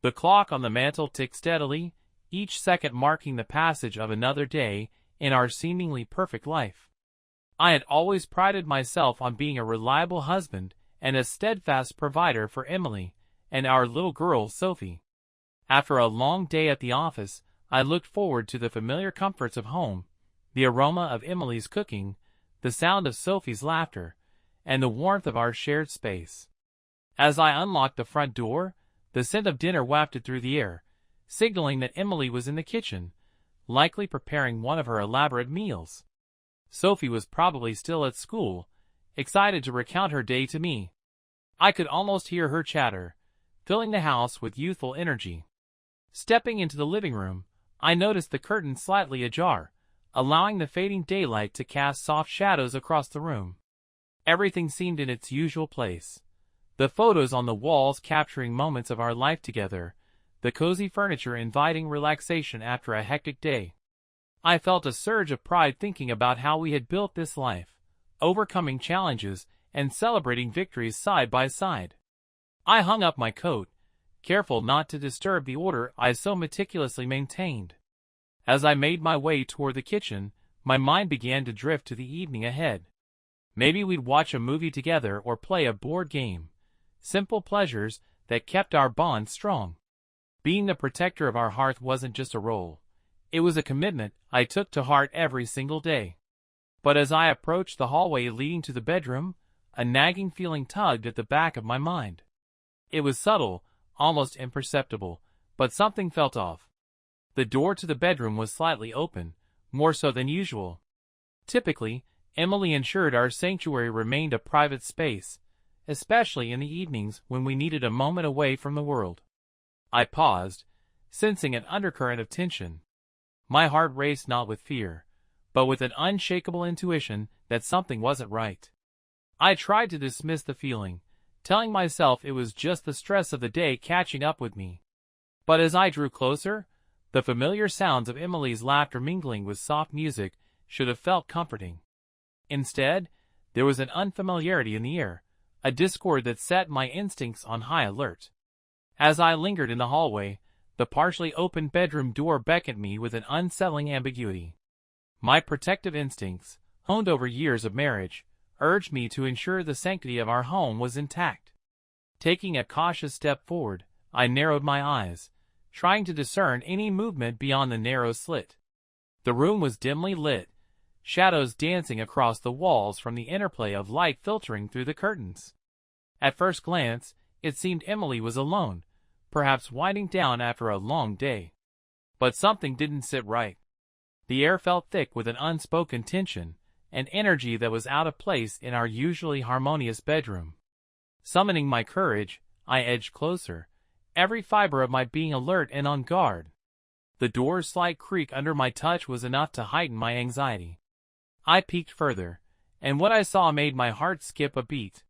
The clock on the mantel ticked steadily, each second marking the passage of another day in our seemingly perfect life. I had always prided myself on being a reliable husband and a steadfast provider for Emily and our little girl Sophie. After a long day at the office, I looked forward to the familiar comforts of home, the aroma of Emily's cooking, the sound of Sophie's laughter, and the warmth of our shared space. As I unlocked the front door, the scent of dinner wafted through the air, signaling that Emily was in the kitchen, likely preparing one of her elaborate meals. Sophie was probably still at school, excited to recount her day to me. I could almost hear her chatter, filling the house with youthful energy. Stepping into the living room, I noticed the curtain slightly ajar, allowing the fading daylight to cast soft shadows across the room. Everything seemed in its usual place. The photos on the walls capturing moments of our life together, the cozy furniture inviting relaxation after a hectic day. I felt a surge of pride thinking about how we had built this life, overcoming challenges and celebrating victories side by side. I hung up my coat, careful not to disturb the order I so meticulously maintained. As I made my way toward the kitchen, my mind began to drift to the evening ahead. Maybe we'd watch a movie together or play a board game. Simple pleasures that kept our bond strong. Being the protector of our hearth wasn't just a role. It was a commitment I took to heart every single day. But as I approached the hallway leading to the bedroom, a nagging feeling tugged at the back of my mind. It was subtle, almost imperceptible, but something felt off. The door to the bedroom was slightly open, more so than usual. Typically, Emily ensured our sanctuary remained a private space, especially in the evenings when we needed a moment away from the world. I paused, sensing an undercurrent of tension. My heart raced not with fear, but with an unshakable intuition that something wasn't right. I tried to dismiss the feeling, telling myself it was just the stress of the day catching up with me. But as I drew closer, the familiar sounds of Emily's laughter mingling with soft music should have felt comforting. Instead, there was an unfamiliarity in the air, a discord that set my instincts on high alert. As I lingered in the hallway, the partially open bedroom door beckoned me with an unsettling ambiguity. My protective instincts, honed over years of marriage, urged me to ensure the sanctity of our home was intact. Taking a cautious step forward, I narrowed my eyes, trying to discern any movement beyond the narrow slit. The room was dimly lit, shadows dancing across the walls from the interplay of light filtering through the curtains. At first glance, it seemed Emily was alone, perhaps winding down after a long day. But something didn't sit right. The air felt thick with an unspoken tension, an energy that was out of place in our usually harmonious bedroom. Summoning my courage, I edged closer, every fiber of my being alert and on guard. The door's slight creak under my touch was enough to heighten my anxiety. I peeked further, and what I saw made my heart skip a beat.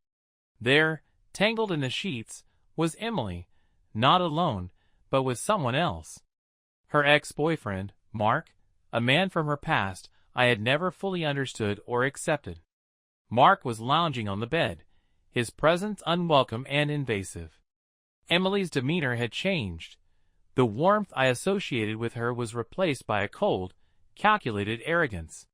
There, tangled in the sheets, was Emily, not alone, but with someone else. Her ex-boyfriend, Mark, a man from her past I had never fully understood or accepted. Mark was lounging on the bed, his presence unwelcome and invasive. Emily's demeanor had changed. The warmth I associated with her was replaced by a cold, calculated arrogance.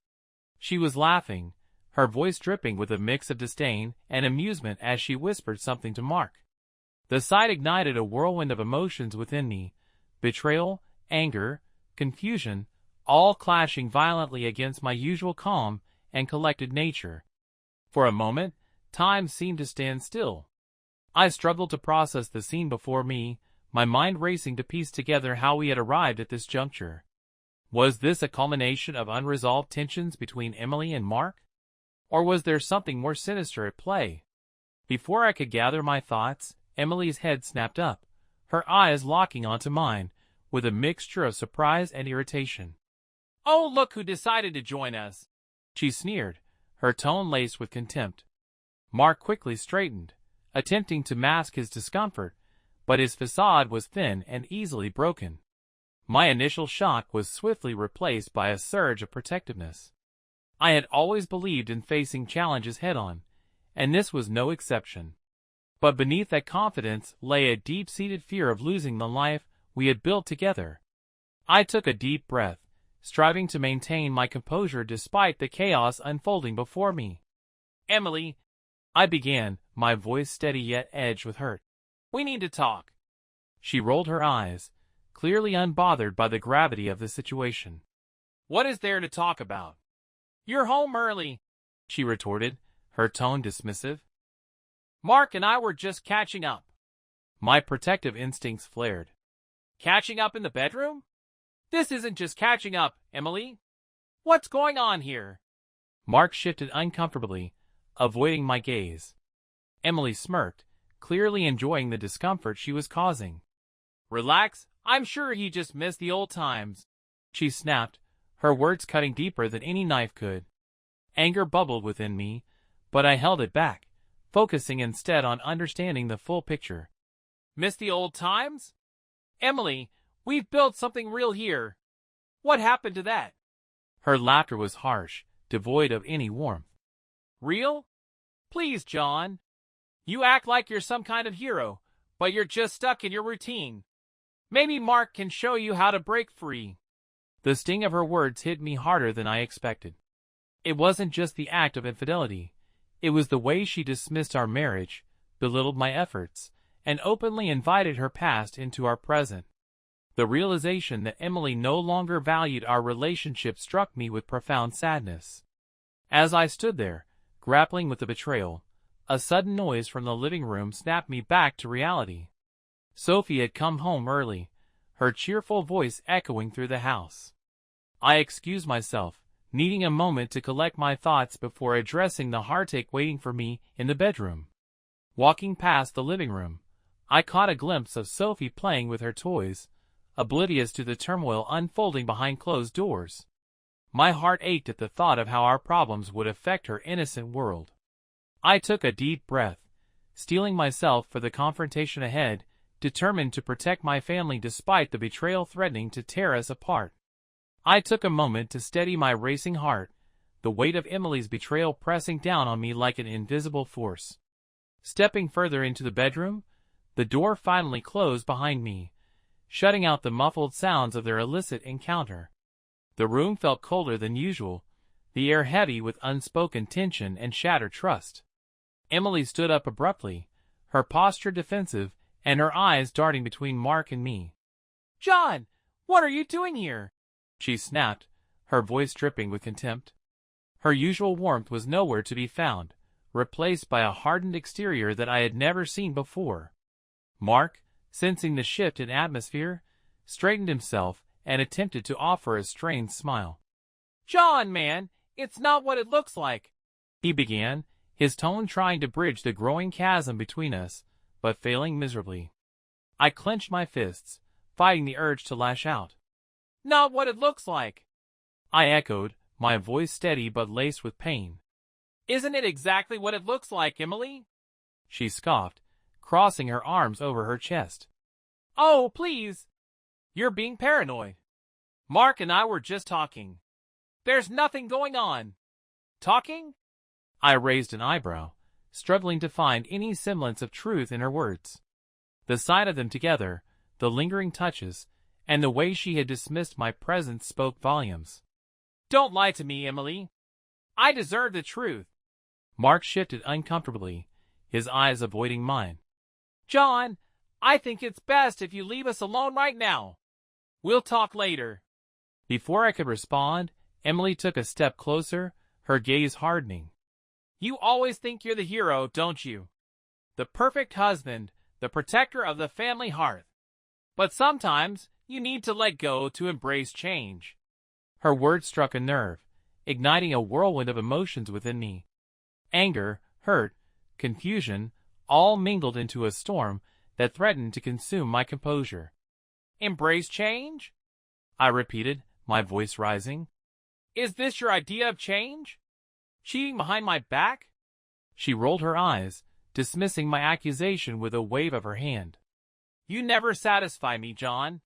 She was laughing, her voice dripping with a mix of disdain and amusement as she whispered something to Mark. The sight ignited a whirlwind of emotions within me, betrayal, anger, confusion, all clashing violently against my usual calm and collected nature. For a moment, time seemed to stand still. I struggled to process the scene before me, my mind racing to piece together how we had arrived at this juncture. Was this a culmination of unresolved tensions between Emily and Mark? Or was there something more sinister at play? Before I could gather my thoughts, Emily's head snapped up, her eyes locking onto mine, with a mixture of surprise and irritation. "Oh, look who decided to join us!" she sneered, her tone laced with contempt. Mark quickly straightened, attempting to mask his discomfort, but his facade was thin and easily broken. My initial shock was swiftly replaced by a surge of protectiveness. I had always believed in facing challenges head-on, and this was no exception. But beneath that confidence lay a deep-seated fear of losing the life we had built together. I took a deep breath, striving to maintain my composure despite the chaos unfolding before me. "Emily," I began, my voice steady yet edged with hurt. "We need to talk." She rolled her eyes, clearly unbothered by the gravity of the situation. "What is there to talk about?" "You're home early," she retorted, her tone dismissive. "Mark and I were just catching up." My protective instincts flared. "Catching up in the bedroom? This isn't just catching up, Emily. What's going on here?" Mark shifted uncomfortably, avoiding my gaze. Emily smirked, clearly enjoying the discomfort she was causing. "Relax, I'm sure he just missed the old times," she snapped, her words cutting deeper than any knife could. Anger bubbled within me, but I held it back, focusing instead on understanding the full picture. "Miss the old times? Emily, we've built something real here. What happened to that?" Her laughter was harsh, devoid of any warmth. "Real? Please, John. You act like you're some kind of hero, but you're just stuck in your routine. Maybe Mark can show you how to break free." The sting of her words hit me harder than I expected. It wasn't just the act of infidelity. It was the way she dismissed our marriage, belittled my efforts, and openly invited her past into our present. The realization that Emily no longer valued our relationship struck me with profound sadness. As I stood there, grappling with the betrayal, a sudden noise from the living room snapped me back to reality. Sophie had come home early, her cheerful voice echoing through the house. I excused myself, needing a moment to collect my thoughts before addressing the heartache waiting for me in the bedroom. Walking past the living room, I caught a glimpse of Sophie playing with her toys, oblivious to the turmoil unfolding behind closed doors. My heart ached at the thought of how our problems would affect her innocent world. I took a deep breath, steeling myself for the confrontation ahead, determined to protect my family despite the betrayal threatening to tear us apart. I took a moment to steady my racing heart, the weight of Emily's betrayal pressing down on me like an invisible force. Stepping further into the bedroom, the door finally closed behind me, shutting out the muffled sounds of their illicit encounter. The room felt colder than usual, the air heavy with unspoken tension and shattered trust. Emily stood up abruptly, her posture defensive, and her eyes darting between Mark and me. "John, what are you doing here?" she snapped, her voice dripping with contempt. Her usual warmth was nowhere to be found, replaced by a hardened exterior that I had never seen before. Mark, sensing the shift in atmosphere, straightened himself and attempted to offer a strained smile. "John, man, it's not what it looks like," he began, his tone trying to bridge the growing chasm between us, but failing miserably. I clenched my fists, fighting the urge to lash out. "Not what it looks like," I echoed, my voice steady but laced with pain. "Isn't it exactly what it looks like, Emily?" she scoffed, crossing her arms over her chest. "Oh, please. You're being paranoid. Mark and I were just talking. There's nothing going on." "Talking?" I raised an eyebrow, struggling to find any semblance of truth in her words. The sight of them together, the lingering touches, and the way she had dismissed my presence spoke volumes. "Don't lie to me, Emily. I deserve the truth." Mark shifted uncomfortably, his eyes avoiding mine. "John, I think it's best if you leave us alone right now. We'll talk later." Before I could respond, Emily took a step closer, her gaze hardening. "You always think you're the hero, don't you? The perfect husband, the protector of the family hearth. But sometimes you need to let go to embrace change." Her words struck a nerve, igniting a whirlwind of emotions within me. Anger, hurt, confusion, all mingled into a storm that threatened to consume my composure. "Embrace change?" I repeated, my voice rising. "Is this your idea of change? Cheating behind my back?" She rolled her eyes, dismissing my accusation with a wave of her hand. "You never satisfy me, John.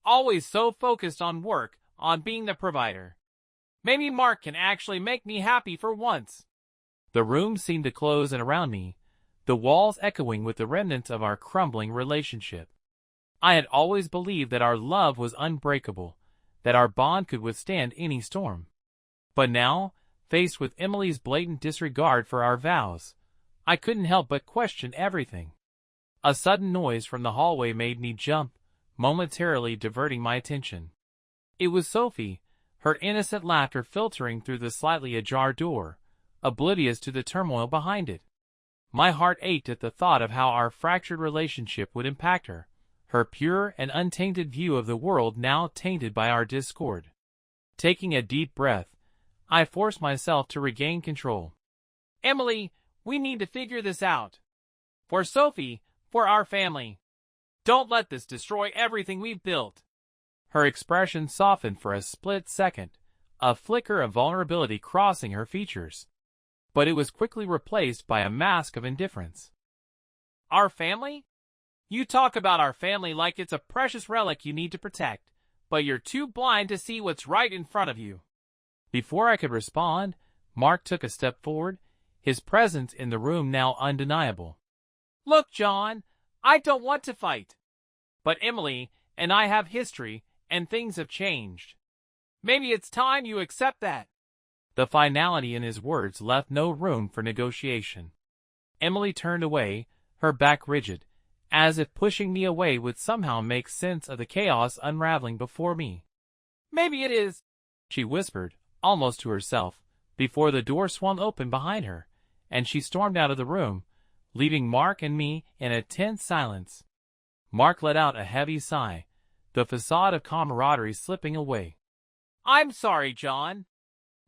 Always so focused on work, on being the provider. Maybe Mark can actually make me happy for once." The room seemed to close in around me, the walls echoing with the remnants of our crumbling relationship. I had always believed that our love was unbreakable, that our bond could withstand any storm. But now, faced with Emily's blatant disregard for our vows, I couldn't help but question everything. A sudden noise from the hallway made me jump, momentarily diverting my attention. It was Sophie, her innocent laughter filtering through the slightly ajar door, oblivious to the turmoil behind it. My heart ached at the thought of how our fractured relationship would impact her, her pure and untainted view of the world now tainted by our discord. Taking a deep breath, I forced myself to regain control. "Emily, we need to figure this out. For Sophie, for our family. Don't let this destroy everything we've built." Her expression softened for a split second, a flicker of vulnerability crossing her features. But it was quickly replaced by a mask of indifference. "Our family? You talk about our family like it's a precious relic you need to protect, but you're too blind to see what's right in front of you." Before I could respond, Mark took a step forward, his presence in the room now undeniable. "Look, John, I don't want to fight. But Emily and I have history, and things have changed. Maybe it's time you accept that." The finality in his words left no room for negotiation. Emily turned away, her back rigid, as if pushing me away would somehow make sense of the chaos unraveling before me. "Maybe it is," she whispered, almost to herself, before the door swung open behind her, and she stormed out of the room, leaving Mark and me in a tense silence. Mark let out a heavy sigh, the facade of camaraderie slipping away. "I'm sorry, John.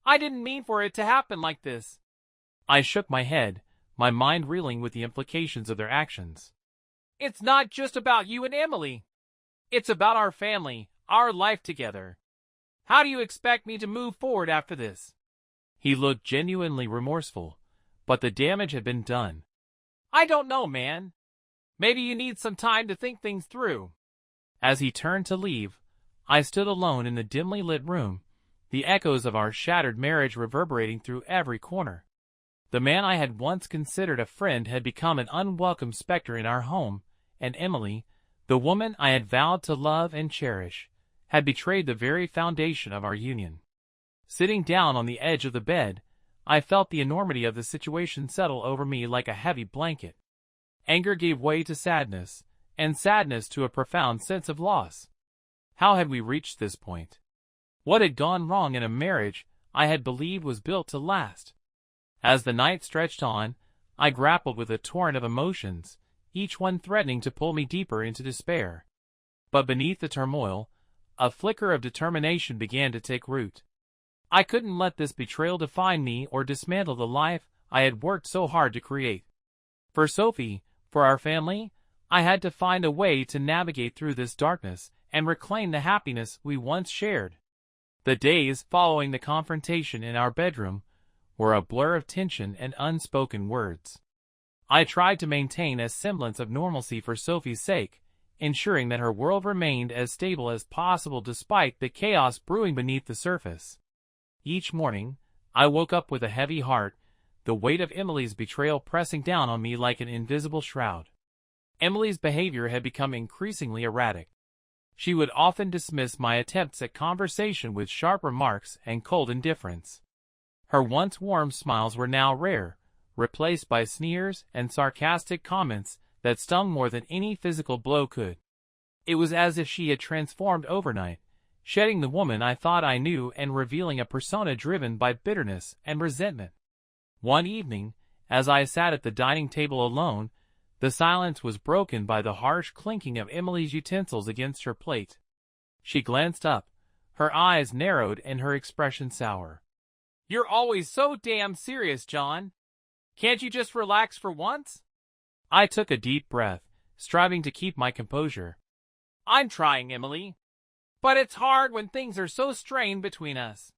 I didn't mean for it to happen like this." I shook my head, my mind reeling with the implications of their actions. "It's not just about you and Emily. It's about our family, our life together. How do you expect me to move forward after this?" He looked genuinely remorseful, but the damage had been done. "I don't know, man. Maybe you need some time to think things through." As he turned to leave, I stood alone in the dimly lit room, the echoes of our shattered marriage reverberating through every corner. The man I had once considered a friend had become an unwelcome specter in our home, and Emily, the woman I had vowed to love and cherish, had betrayed the very foundation of our union. Sitting down on the edge of the bed, I felt the enormity of the situation settle over me like a heavy blanket. Anger gave way to sadness, and sadness to a profound sense of loss. How had we reached this point? What had gone wrong in a marriage I had believed was built to last? As the night stretched on, I grappled with a torrent of emotions, each one threatening to pull me deeper into despair. But beneath the turmoil, a flicker of determination began to take root. I couldn't let this betrayal define me or dismantle the life I had worked so hard to create. For Sophie, for our family, I had to find a way to navigate through this darkness and reclaim the happiness we once shared. The days following the confrontation in our bedroom were a blur of tension and unspoken words. I tried to maintain a semblance of normalcy for Sophie's sake, ensuring that her world remained as stable as possible despite the chaos brewing beneath the surface. Each morning, I woke up with a heavy heart, the weight of Emily's betrayal pressing down on me like an invisible shroud. Emily's behavior had become increasingly erratic. She would often dismiss my attempts at conversation with sharp remarks and cold indifference. Her once warm smiles were now rare, replaced by sneers and sarcastic comments that stung more than any physical blow could. It was as if she had transformed overnight, shedding the woman I thought I knew and revealing a persona driven by bitterness and resentment. One evening, as I sat at the dining table alone, the silence was broken by the harsh clinking of Emily's utensils against her plate. She glanced up, her eyes narrowed and her expression sour. "You're always so damn serious, John. Can't you just relax for once?" I took a deep breath, striving to keep my composure. "I'm trying, Emily. But it's hard when things are so strained between us."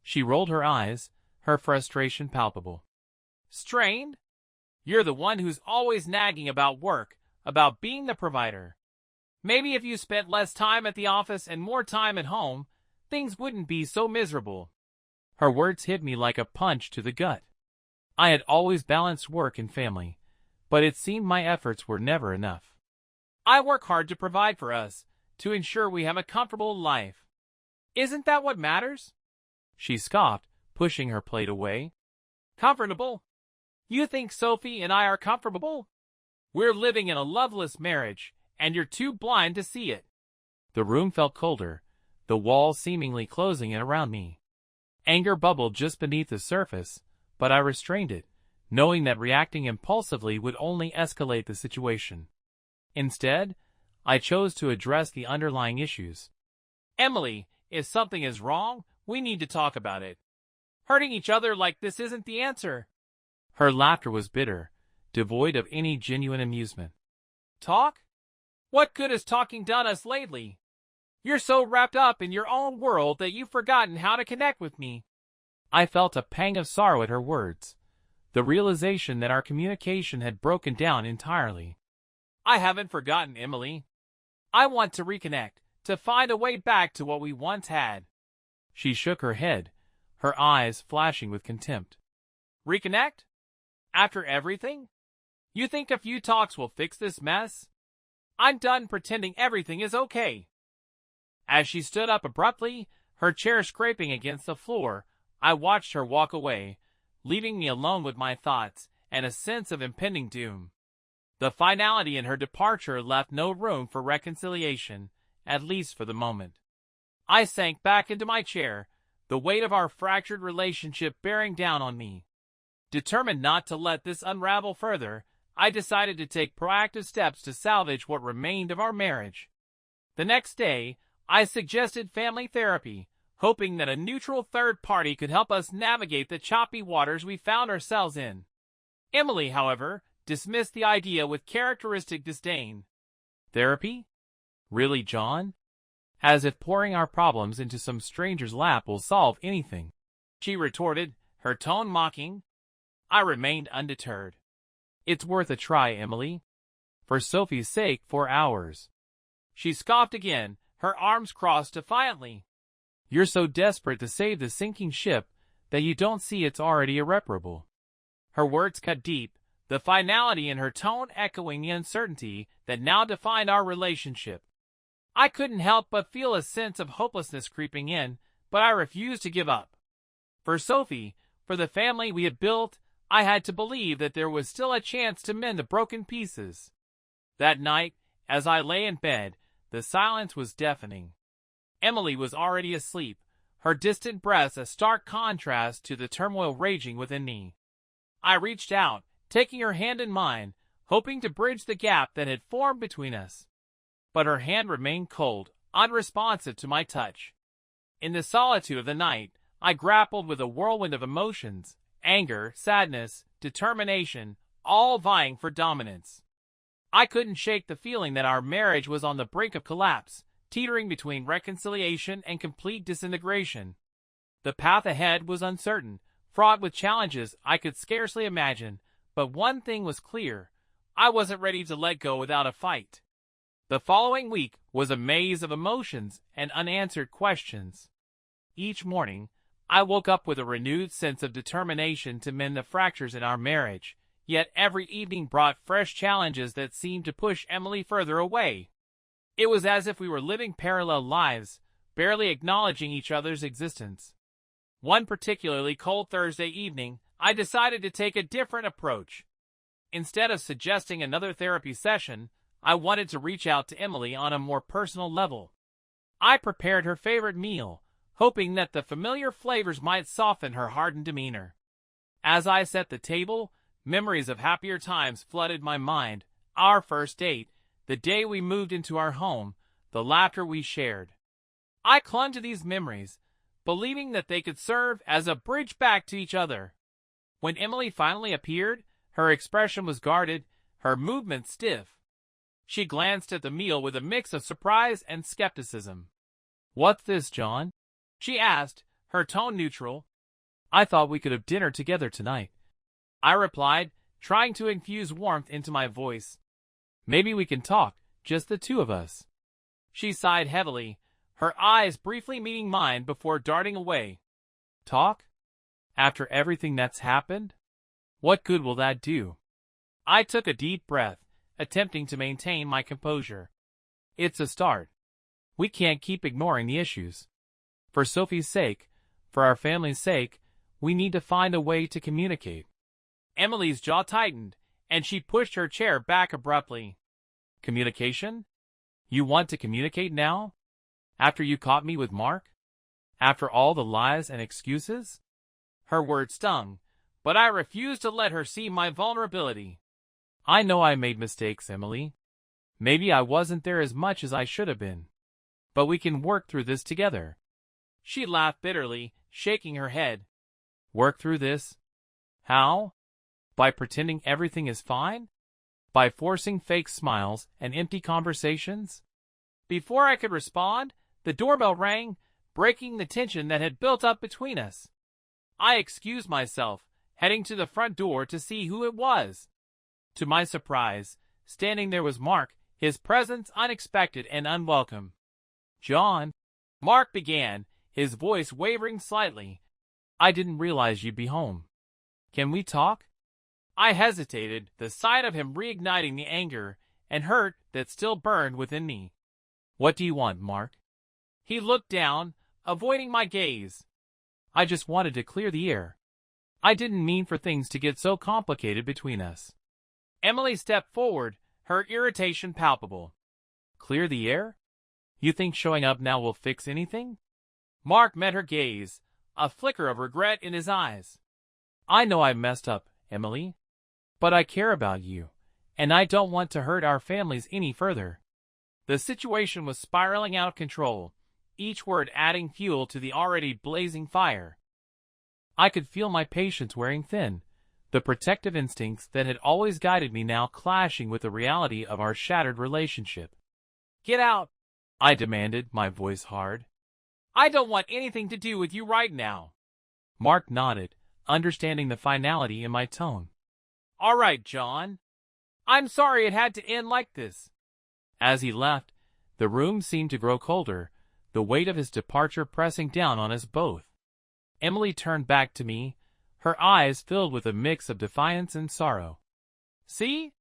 She rolled her eyes, her frustration palpable. "Strained? You're the one who's always nagging about work, about being the provider. Maybe if you spent less time at the office and more time at home, things wouldn't be so miserable." Her words hit me like a punch to the gut. I had always balanced work and family, but it seemed my efforts were never enough. I work hard to provide for us, to ensure we have a comfortable life. Isn't that what matters? She scoffed, pushing her plate away. Comfortable? You think Sophie and I are comfortable? We're living in a loveless marriage, and you're too blind to see it. The room felt colder, the walls seemingly closing in around me. Anger bubbled just beneath the surface, but I restrained it, knowing that reacting impulsively would only escalate the situation. Instead, I chose to address the underlying issues. Emily, if something is wrong, we need to talk about it. Hurting each other like this isn't the answer. Her laughter was bitter, devoid of any genuine amusement. Talk? What good has talking done us lately? You're so wrapped up in your own world that you've forgotten how to connect with me. I felt a pang of sorrow at her words, the realization that our communication had broken down entirely. I haven't forgotten, Emily. I want to reconnect, to find a way back to what we once had. She shook her head, her eyes flashing with contempt. Reconnect? After everything? You think a few talks will fix this mess? I'm done pretending everything is okay. As she stood up abruptly, her chair scraping against the floor, I watched her walk away, leaving me alone with my thoughts and a sense of impending doom. The finality in her departure left no room for reconciliation, at least for the moment. I sank back into my chair, the weight of our fractured relationship bearing down on me. Determined not to let this unravel further, I decided to take proactive steps to salvage what remained of our marriage. The next day, I suggested family therapy, hoping that a neutral third party could help us navigate the choppy waters we found ourselves in. Emily, however, dismissed the idea with characteristic disdain. Therapy? Really, John? As if pouring our problems into some stranger's lap will solve anything, she retorted, her tone mocking. I remained undeterred. It's worth a try, Emily. For Sophie's sake, for ours. She scoffed again, her arms crossed defiantly. You're so desperate to save the sinking ship that you don't see it's already irreparable. Her words cut deep, the finality in her tone echoing the uncertainty that now defined our relationship. I couldn't help but feel a sense of hopelessness creeping in, but I refused to give up. For Sophie, for the family we had built, I had to believe that there was still a chance to mend the broken pieces. That night, as I lay in bed, the silence was deafening. Emily was already asleep, her distant breaths a stark contrast to the turmoil raging within me. I reached out, taking her hand in mine, hoping to bridge the gap that had formed between us. But her hand remained cold, unresponsive to my touch. In the solitude of the night, I grappled with a whirlwind of emotions, anger, sadness, determination, all vying for dominance. I couldn't shake the feeling that our marriage was on the brink of collapse, teetering between reconciliation and complete disintegration. The path ahead was uncertain, fraught with challenges I could scarcely imagine, but one thing was clear: I wasn't ready to let go without a fight. The following week was a maze of emotions and unanswered questions. Each morning, I woke up with a renewed sense of determination to mend the fractures in our marriage, yet every evening brought fresh challenges that seemed to push Emily further away. It was as if we were living parallel lives, barely acknowledging each other's existence. One particularly cold Thursday evening, I decided to take a different approach. Instead of suggesting another therapy session, I wanted to reach out to Emily on a more personal level. I prepared her favorite meal, hoping that the familiar flavors might soften her hardened demeanor. As I set the table, memories of happier times flooded my mind: our first date, the day we moved into our home, the laughter we shared. I clung to these memories, believing that they could serve as a bridge back to each other. When Emily finally appeared, her expression was guarded, her movements stiff. She glanced at the meal with a mix of surprise and skepticism. "What's this, John?" she asked, her tone neutral. "I thought we could have dinner together tonight," I replied, trying to infuse warmth into my voice. "Maybe we can talk, just the two of us." She sighed heavily, her eyes briefly meeting mine before darting away. "Talk? After everything that's happened? What good will that do?" I took a deep breath, attempting to maintain my composure. It's a start. We can't keep ignoring the issues. For Sophie's sake, for our family's sake, we need to find a way to communicate. Emily's jaw tightened, and she pushed her chair back abruptly. Communication? You want to communicate now? After you caught me with Mark? After all the lies and excuses? Her words stung, but I refused to let her see my vulnerability. I know I made mistakes, Emily. Maybe I wasn't there as much as I should have been. But we can work through this together. She laughed bitterly, shaking her head. Work through this? How? By pretending everything is fine? By forcing fake smiles and empty conversations? Before I could respond, the doorbell rang, breaking the tension that had built up between us. I excused myself, heading to the front door to see who it was. To my surprise, standing there was Mark, his presence unexpected and unwelcome. John, Mark began, his voice wavering slightly. I didn't realize you'd be home. Can we talk? I hesitated, the sight of him reigniting the anger and hurt that still burned within me. What do you want, Mark? He looked down, avoiding my gaze. I just wanted to clear the air. I didn't mean for things to get so complicated between us. Emily stepped forward, her irritation palpable. Clear the air? You think showing up now will fix anything? Mark met her gaze, a flicker of regret in his eyes. I know I messed up, Emily. But I care about you, and I don't want to hurt our families any further. The situation was spiraling out of control, each word adding fuel to the already blazing fire. I could feel my patience wearing thin, the protective instincts that had always guided me now clashing with the reality of our shattered relationship. Get out, I demanded, my voice hard. I don't want anything to do with you right now. Mark nodded, understanding the finality in my tone. All right, John. I'm sorry it had to end like this. As he left, the room seemed to grow colder, the weight of his departure pressing down on us both. Emily turned back to me, her eyes filled with a mix of defiance and sorrow. See?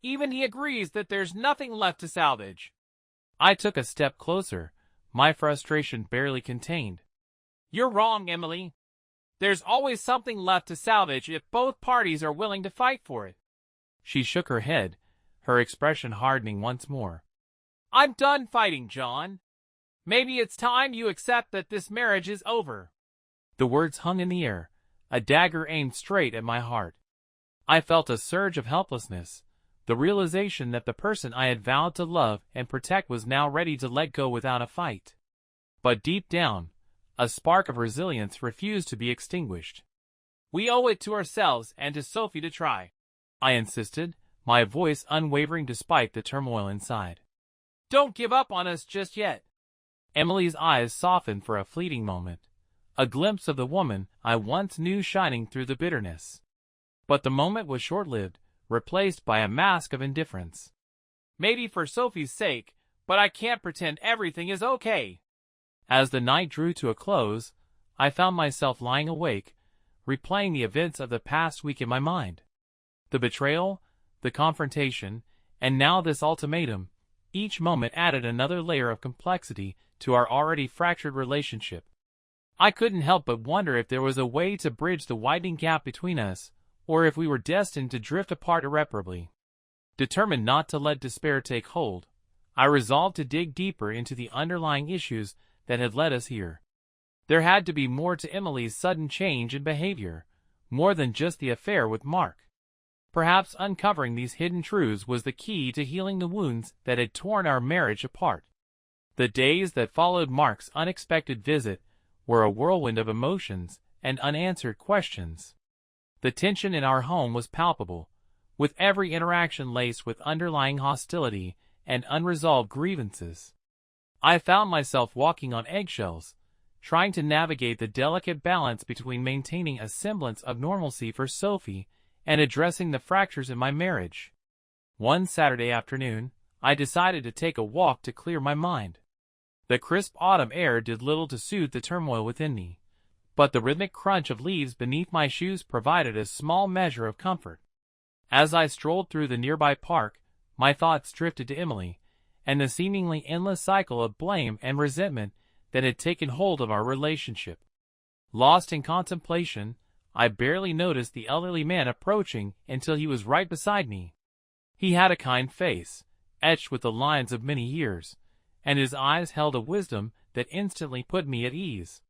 Even he agrees that there's nothing left to salvage. I took a step closer, my frustration barely contained. You're wrong, Emily. There's always something left to salvage if both parties are willing to fight for it. She shook her head, her expression hardening once more. I'm done fighting, John. Maybe it's time you accept that this marriage is over. The words hung in the air, a dagger aimed straight at my heart. I felt a surge of helplessness, the realization that the person I had vowed to love and protect was now ready to let go without a fight. But deep down, a spark of resilience refused to be extinguished. We owe it to ourselves and to Sophie to try, I insisted, my voice unwavering despite the turmoil inside. Don't give up on us just yet. Emily's eyes softened for a fleeting moment, a glimpse of the woman I once knew shining through the bitterness. But the moment was short-lived, replaced by a mask of indifference. Maybe for Sophie's sake, but I can't pretend everything is okay. As the night drew to a close, I found myself lying awake, replaying the events of the past week in my mind. The betrayal, the confrontation, and now this ultimatum, each moment added another layer of complexity to our already fractured relationship. I couldn't help but wonder if there was a way to bridge the widening gap between us, or if we were destined to drift apart irreparably. Determined not to let despair take hold, I resolved to dig deeper into the underlying issues that had led us here. There had to be more to Emily's sudden change in behavior, more than just the affair with Mark. Perhaps uncovering these hidden truths was the key to healing the wounds that had torn our marriage apart. The days that followed Mark's unexpected visit were a whirlwind of emotions and unanswered questions. The tension in our home was palpable, with every interaction laced with underlying hostility and unresolved grievances. I found myself walking on eggshells, trying to navigate the delicate balance between maintaining a semblance of normalcy for Sophie and addressing the fractures in my marriage. One Saturday afternoon, I decided to take a walk to clear my mind. The crisp autumn air did little to soothe the turmoil within me, but the rhythmic crunch of leaves beneath my shoes provided a small measure of comfort. As I strolled through the nearby park, my thoughts drifted to Emily, and the seemingly endless cycle of blame and resentment that had taken hold of our relationship. Lost in contemplation, I barely noticed the elderly man approaching until he was right beside me. He had a kind face, etched with the lines of many years, and his eyes held a wisdom that instantly put me at ease.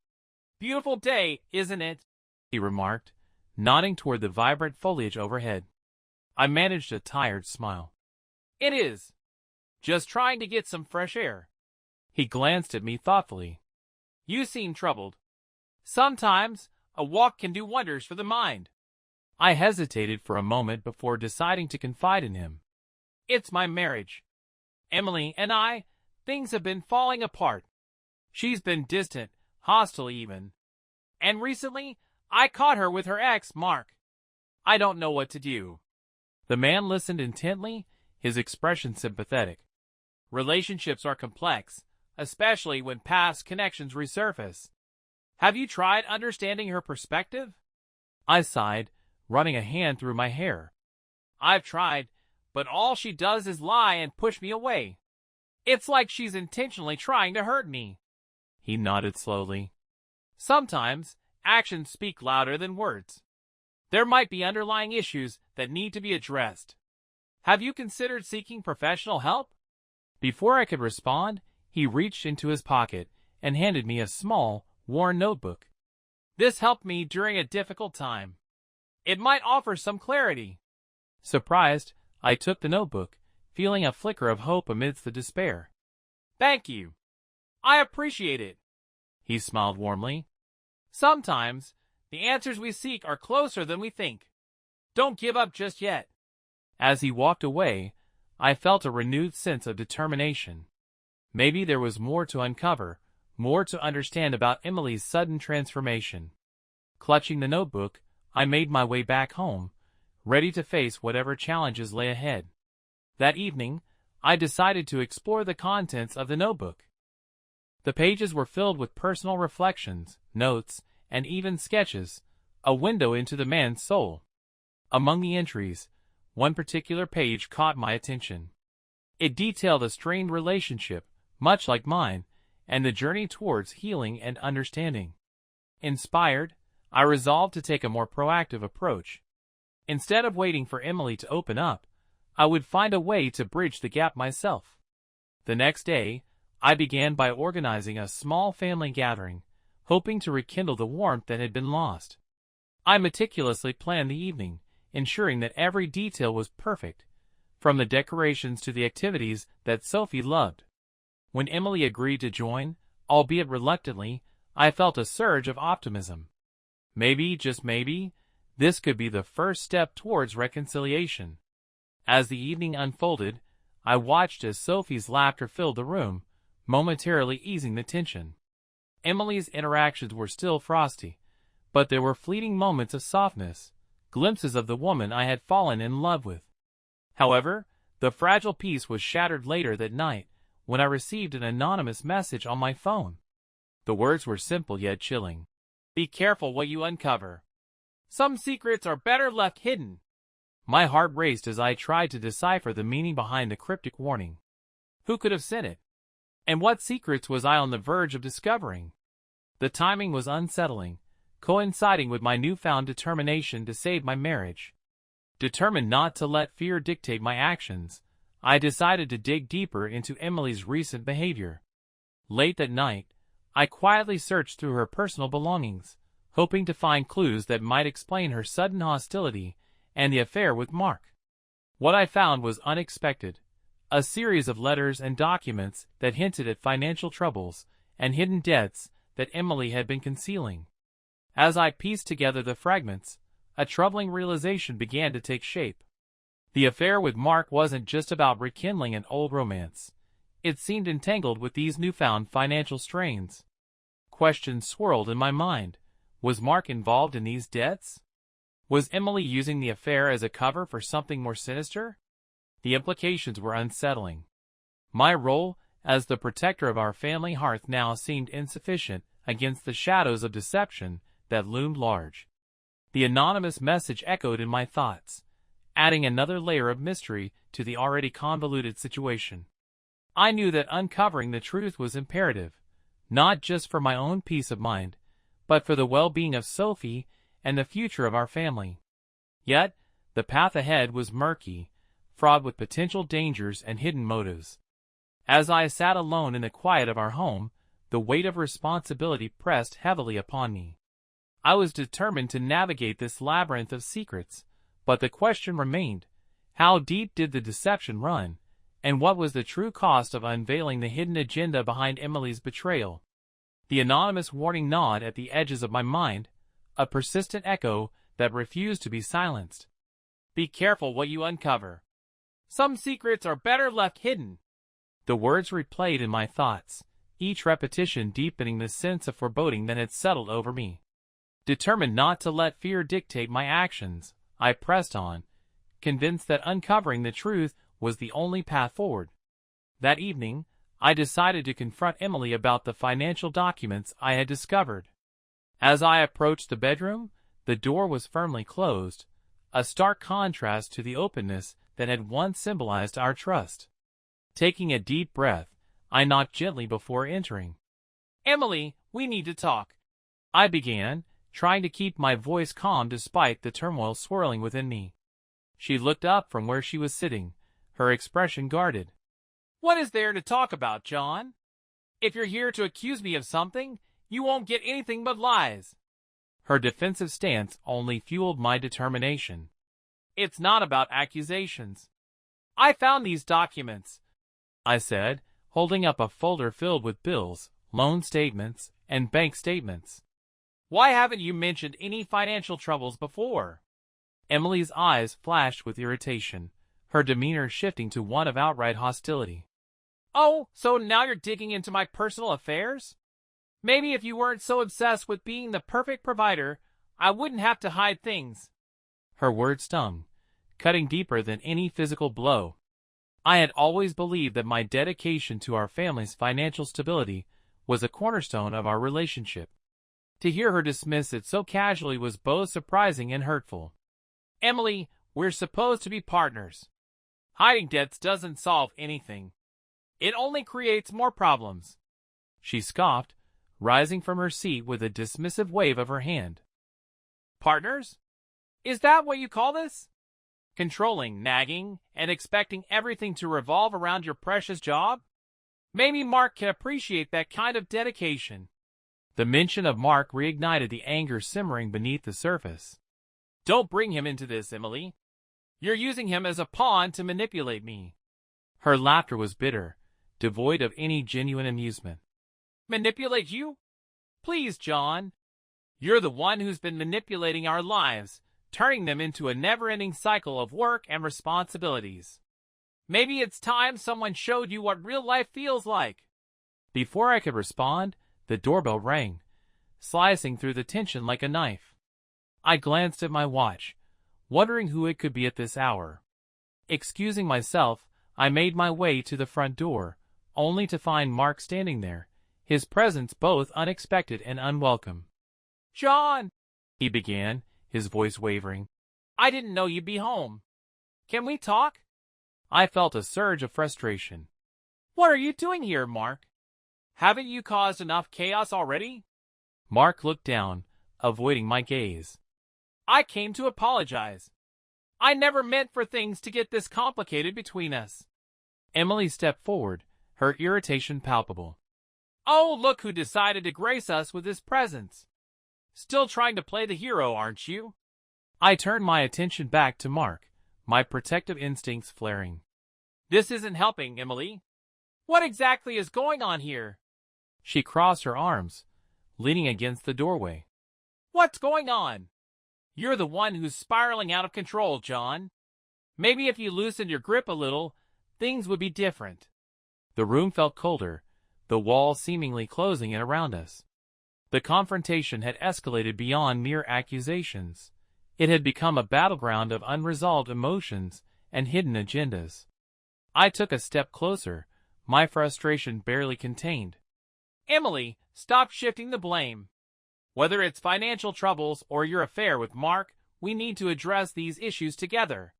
"Beautiful day, isn't it?" he remarked, nodding toward the vibrant foliage overhead. I managed a tired smile. "It is. Just trying to get some fresh air." He glanced at me thoughtfully. "You seem troubled. Sometimes a walk can do wonders for the mind." I hesitated for a moment before deciding to confide in him. "It's my marriage. Emily and I, things have been falling apart. She's been distant, hostile even. And recently, I caught her with her ex, Mark. I don't know what to do." The man listened intently, his expression sympathetic. "Relationships are complex, especially when past connections resurface. Have you tried understanding her perspective?" I sighed, running a hand through my hair. "I've tried, but all she does is lie and push me away. It's like she's intentionally trying to hurt me." He nodded slowly. "Sometimes, actions speak louder than words. There might be underlying issues that need to be addressed. Have you considered seeking professional help?" Before I could respond, he reached into his pocket and handed me a small, worn notebook. "This helped me during a difficult time. It might offer some clarity." Surprised, I took the notebook, feeling a flicker of hope amidst the despair. "Thank you. I appreciate it." He smiled warmly. "Sometimes, the answers we seek are closer than we think. Don't give up just yet." As he walked away, I felt a renewed sense of determination. Maybe there was more to uncover, more to understand about Emily's sudden transformation. Clutching the notebook, I made my way back home, ready to face whatever challenges lay ahead. That evening, I decided to explore the contents of the notebook. The pages were filled with personal reflections, notes, and even sketches, a window into the man's soul. Among the entries, one particular page caught my attention. It detailed a strained relationship, much like mine, and the journey towards healing and understanding. Inspired, I resolved to take a more proactive approach. Instead of waiting for Emily to open up, I would find a way to bridge the gap myself. The next day, I began by organizing a small family gathering, hoping to rekindle the warmth that had been lost. I meticulously planned the evening, ensuring that every detail was perfect, from the decorations to the activities that Sophie loved. When Emily agreed to join, albeit reluctantly, I felt a surge of optimism. Maybe, just maybe, this could be the first step towards reconciliation. As the evening unfolded, I watched as Sophie's laughter filled the room, momentarily easing the tension. Emily's interactions were still frosty, but there were fleeting moments of softness, glimpses of the woman I had fallen in love with. However, the fragile peace was shattered later that night when I received an anonymous message on my phone. The words were simple yet chilling. "Be careful what you uncover. Some secrets are better left hidden." My heart raced as I tried to decipher the meaning behind the cryptic warning. Who could have sent it? And what secrets was I on the verge of discovering? The timing was unsettling, coinciding with my newfound determination to save my marriage. Determined not to let fear dictate my actions, I decided to dig deeper into Emily's recent behavior. Late that night, I quietly searched through her personal belongings, hoping to find clues that might explain her sudden hostility and the affair with Mark. What I found was unexpected: a series of letters and documents that hinted at financial troubles and hidden debts that Emily had been concealing. As I pieced together the fragments, a troubling realization began to take shape. The affair with Mark wasn't just about rekindling an old romance. It seemed entangled with these newfound financial strains. Questions swirled in my mind. Was Mark involved in these debts? Was Emily using the affair as a cover for something more sinister? The implications were unsettling. My role as the protector of our family hearth now seemed insufficient against the shadows of deception that loomed large. The anonymous message echoed in my thoughts. adding another layer of mystery to the already convoluted situation. I knew that uncovering the truth was imperative, not just for my own peace of mind, but for the well-being of Sophie and the future of our family. Yet, the path ahead was murky, fraught with potential dangers and hidden motives. As I sat alone in the quiet of our home, the weight of responsibility pressed heavily upon me. I was determined to navigate this labyrinth of secrets, but the question remained: how deep did the deception run, and what was the true cost of unveiling the hidden agenda behind Emily's betrayal? The anonymous warning gnawed at the edges of my mind, a persistent echo that refused to be silenced. Be careful what you uncover. Some secrets are better left hidden. The words replayed in my thoughts, each repetition deepening the sense of foreboding that had settled over me. Determined not to let fear dictate my actions, I pressed on, convinced that uncovering the truth was the only path forward. That evening, I decided to confront Emily about the financial documents I had discovered. As I approached the bedroom, the door was firmly closed, a stark contrast to the openness that had once symbolized our trust. Taking a deep breath, I knocked gently before entering. "Emily, we need to talk," I began, trying to keep my voice calm despite the turmoil swirling within me. She looked up from where she was sitting, her expression guarded. "What is there to talk about, John? If you're here to accuse me of something, you won't get anything but lies." Her defensive stance only fueled my determination. "It's not about accusations. I found these documents," I said, holding up a folder filled with bills, loan statements, and bank statements. "Why haven't you mentioned any financial troubles before?" Emily's eyes flashed with irritation, her demeanor shifting to one of outright hostility. "Oh, so now you're digging into my personal affairs? Maybe if you weren't so obsessed with being the perfect provider, I wouldn't have to hide things." Her words stung, cutting deeper than any physical blow. I had always believed that my dedication to our family's financial stability was a cornerstone of our relationship. To hear her dismiss it so casually was both surprising and hurtful. "Emily, we're supposed to be partners. Hiding debts doesn't solve anything. It only creates more problems," she scoffed, rising from her seat with a dismissive wave of her hand. "Partners? Is that what you call this? Controlling, nagging, and expecting everything to revolve around your precious job? Maybe Mark can appreciate that kind of dedication." The mention of Mark reignited the anger simmering beneath the surface. "Don't bring him into this, Emily. You're using him as a pawn to manipulate me." Her laughter was bitter, devoid of any genuine amusement. "Manipulate you? Please, John. You're the one who's been manipulating our lives, turning them into a never-ending cycle of work and responsibilities. Maybe it's time someone showed you what real life feels like." Before I could respond, the doorbell rang, slicing through the tension like a knife. I glanced at my watch, wondering who it could be at this hour. Excusing myself, I made my way to the front door, only to find Mark standing there, his presence both unexpected and unwelcome. "John," he began, his voice wavering, "I didn't know you'd be home. Can we talk?" I felt a surge of frustration. "What are you doing here, Mark? Haven't you caused enough chaos already?" Mark looked down, avoiding my gaze. "I came to apologize. I never meant for things to get this complicated between us." Emily stepped forward, her irritation palpable. "Oh, look who decided to grace us with his presence. Still trying to play the hero, aren't you?" I turned my attention back to Mark, my protective instincts flaring. "This isn't helping, Emily. What exactly is going on here?" She crossed her arms, leaning against the doorway. "What's going on? You're the one who's spiraling out of control, John. Maybe if you loosened your grip a little, things would be different." The room felt colder, the walls seemingly closing in around us. The confrontation had escalated beyond mere accusations. It had become a battleground of unresolved emotions and hidden agendas. I took a step closer, my frustration barely contained. "Emily, stop shifting the blame. Whether it's financial troubles or your affair with Mark, we need to address these issues together."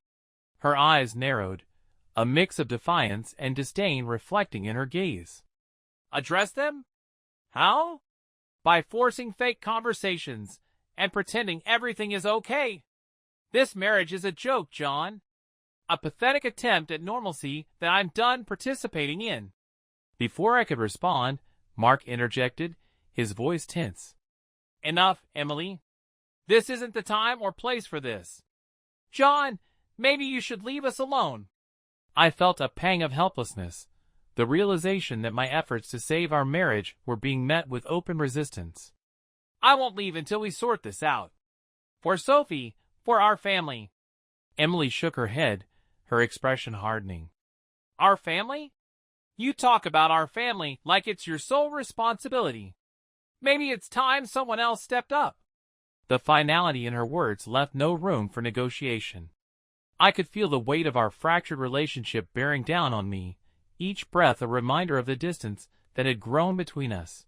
Her eyes narrowed, a mix of defiance and disdain reflecting in her gaze. Address them? How? By forcing fake conversations and pretending everything is okay. This marriage is a joke, John. A pathetic attempt at normalcy that I'm done participating in. Before I could respond, Mark interjected, his voice tense. Enough, Emily. This isn't the time or place for this. John, maybe you should leave us alone. I felt a pang of helplessness, the realization that my efforts to save our marriage were being met with open resistance. I won't leave until we sort this out. For Sophie, for our family. Emily shook her head, her expression hardening. Our family? You talk about our family like it's your sole responsibility. Maybe it's time someone else stepped up. The finality in her words left no room for negotiation. I could feel the weight of our fractured relationship bearing down on me, each breath a reminder of the distance that had grown between us.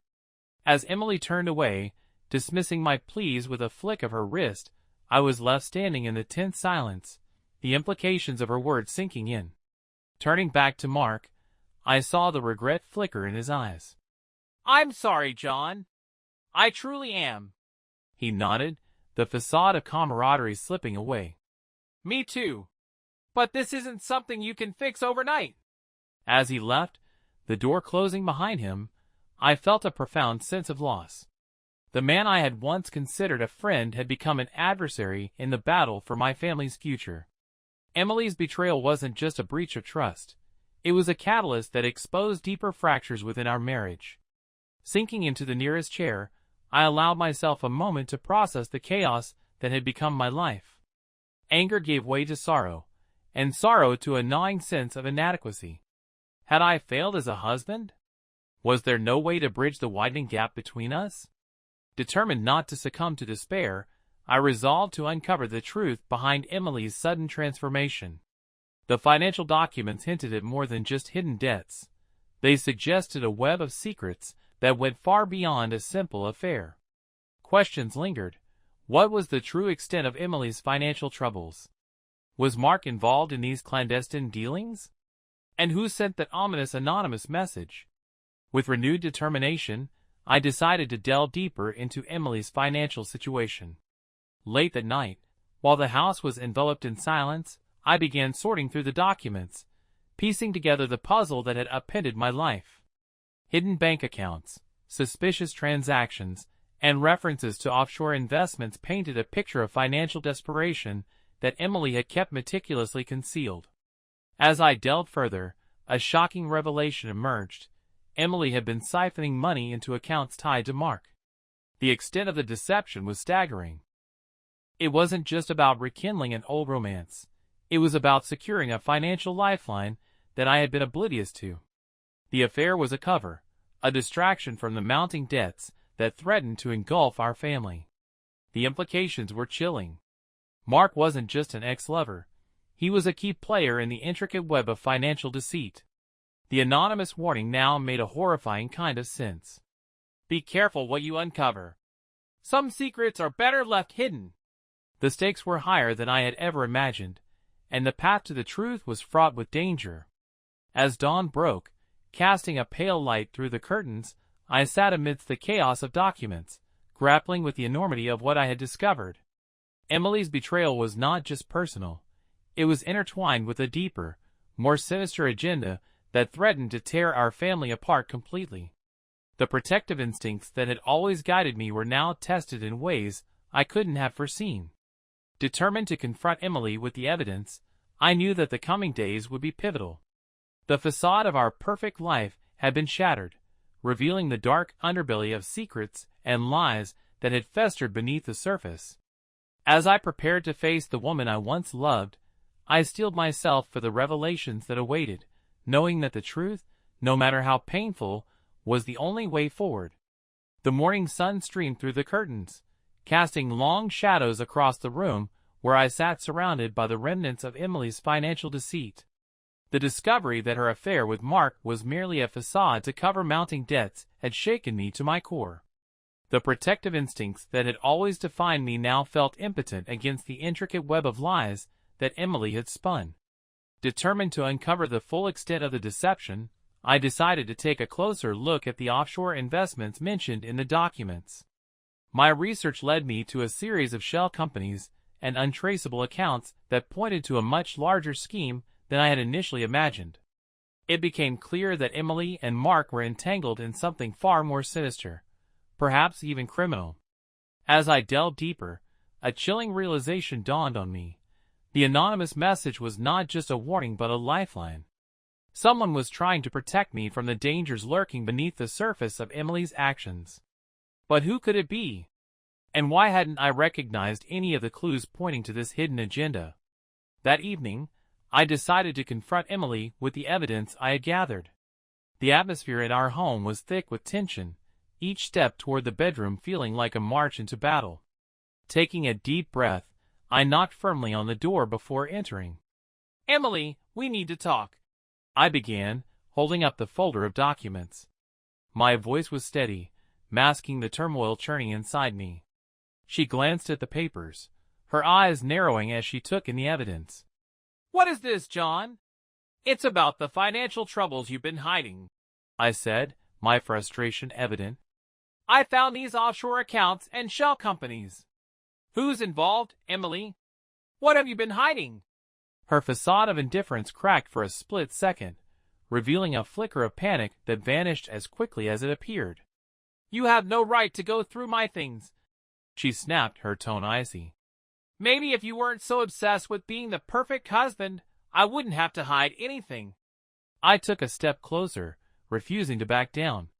As Emily turned away, dismissing my pleas with a flick of her wrist, I was left standing in the tense silence, the implications of her words sinking in. Turning back to Mark, I saw the regret flicker in his eyes. I'm sorry, John. I truly am. He nodded, the facade of camaraderie slipping away. Me too. But this isn't something you can fix overnight. As he left, the door closing behind him, I felt a profound sense of loss. The man I had once considered a friend had become an adversary in the battle for my family's future. Emily's betrayal wasn't just a breach of trust. It was a catalyst that exposed deeper fractures within our marriage. Sinking into the nearest chair, I allowed myself a moment to process the chaos that had become my life. Anger gave way to sorrow, and sorrow to a gnawing sense of inadequacy. Had I failed as a husband? Was there no way to bridge the widening gap between us? Determined not to succumb to despair, I resolved to uncover the truth behind Emily's sudden transformation. The financial documents hinted at more than just hidden debts. They suggested a web of secrets that went far beyond a simple affair. Questions lingered. What was the true extent of Emily's financial troubles? Was Mark involved in these clandestine dealings? And who sent that ominous anonymous message? With renewed determination, I decided to delve deeper into Emily's financial situation. Late that night, while the house was enveloped in silence, I began sorting through the documents, piecing together the puzzle that had upended my life. Hidden bank accounts, suspicious transactions, and references to offshore investments painted a picture of financial desperation that Emily had kept meticulously concealed. As I delved further, a shocking revelation emerged. Emily had been siphoning money into accounts tied to Mark. The extent of the deception was staggering. It wasn't just about rekindling an old romance. It was about securing a financial lifeline that I had been oblivious to. The affair was a cover, a distraction from the mounting debts that threatened to engulf our family. The implications were chilling. Mark wasn't just an ex-lover. He was a key player in the intricate web of financial deceit. The anonymous warning now made a horrifying kind of sense. Be careful what you uncover. Some secrets are better left hidden. The stakes were higher than I had ever imagined, and the path to the truth was fraught with danger. As dawn broke, casting a pale light through the curtains, I sat amidst the chaos of documents, grappling with the enormity of what I had discovered. Emily's betrayal was not just personal. It was intertwined with a deeper, more sinister agenda that threatened to tear our family apart completely. The protective instincts that had always guided me were now tested in ways I couldn't have foreseen. Determined to confront Emily with the evidence, I knew that the coming days would be pivotal. The facade of our perfect life had been shattered, revealing the dark underbelly of secrets and lies that had festered beneath the surface. As I prepared to face the woman I once loved, I steeled myself for the revelations that awaited, knowing that the truth, no matter how painful, was the only way forward. The morning sun streamed through the curtains, casting long shadows across the room where I sat surrounded by the remnants of Emily's financial deceit. The discovery that her affair with Mark was merely a facade to cover mounting debts had shaken me to my core. The protective instincts that had always defined me now felt impotent against the intricate web of lies that Emily had spun. Determined to uncover the full extent of the deception, I decided to take a closer look at the offshore investments mentioned in the documents. My research led me to a series of shell companies and untraceable accounts that pointed to a much larger scheme than I had initially imagined. It became clear that Emily and Mark were entangled in something far more sinister, perhaps even criminal. As I delved deeper, a chilling realization dawned on me. The anonymous message was not just a warning but a lifeline. Someone was trying to protect me from the dangers lurking beneath the surface of Emily's actions. But who could it be? And why hadn't I recognized any of the clues pointing to this hidden agenda? That evening, I decided to confront Emily with the evidence I had gathered. The atmosphere in our home was thick with tension, each step toward the bedroom feeling like a march into battle. Taking a deep breath, I knocked firmly on the door before entering. "Emily, we need to talk," I began, holding up the folder of documents. My voice was steady, masking the turmoil churning inside me. She glanced at the papers, her eyes narrowing as she took in the evidence. "What is this, John?" "It's about the financial troubles you've been hiding," I said, my frustration evident. "I found these offshore accounts and shell companies." "Who's involved, Emily? What have you been hiding?" Her facade of indifference cracked for a split second, revealing a flicker of panic that vanished as quickly as it appeared. "You have no right to go through my things," she snapped, her tone icy. "Maybe if you weren't so obsessed with being the perfect husband, I wouldn't have to hide anything." I took a step closer, refusing to back down.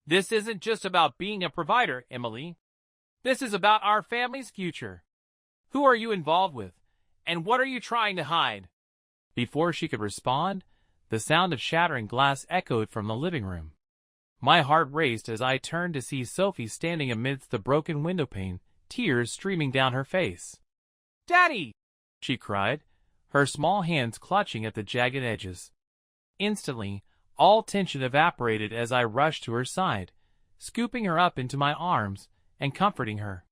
"This isn't just about being a provider, Emily. This is about our family's future. Who are you involved with, and what are you trying to hide?" Before she could respond, the sound of shattering glass echoed from the living room. My heart raced as I turned to see Sophie standing amidst the broken windowpane, tears streaming down her face. "Daddy!" she cried, her small hands clutching at the jagged edges. Instantly, all tension evaporated as I rushed to her side, scooping her up into my arms and comforting her.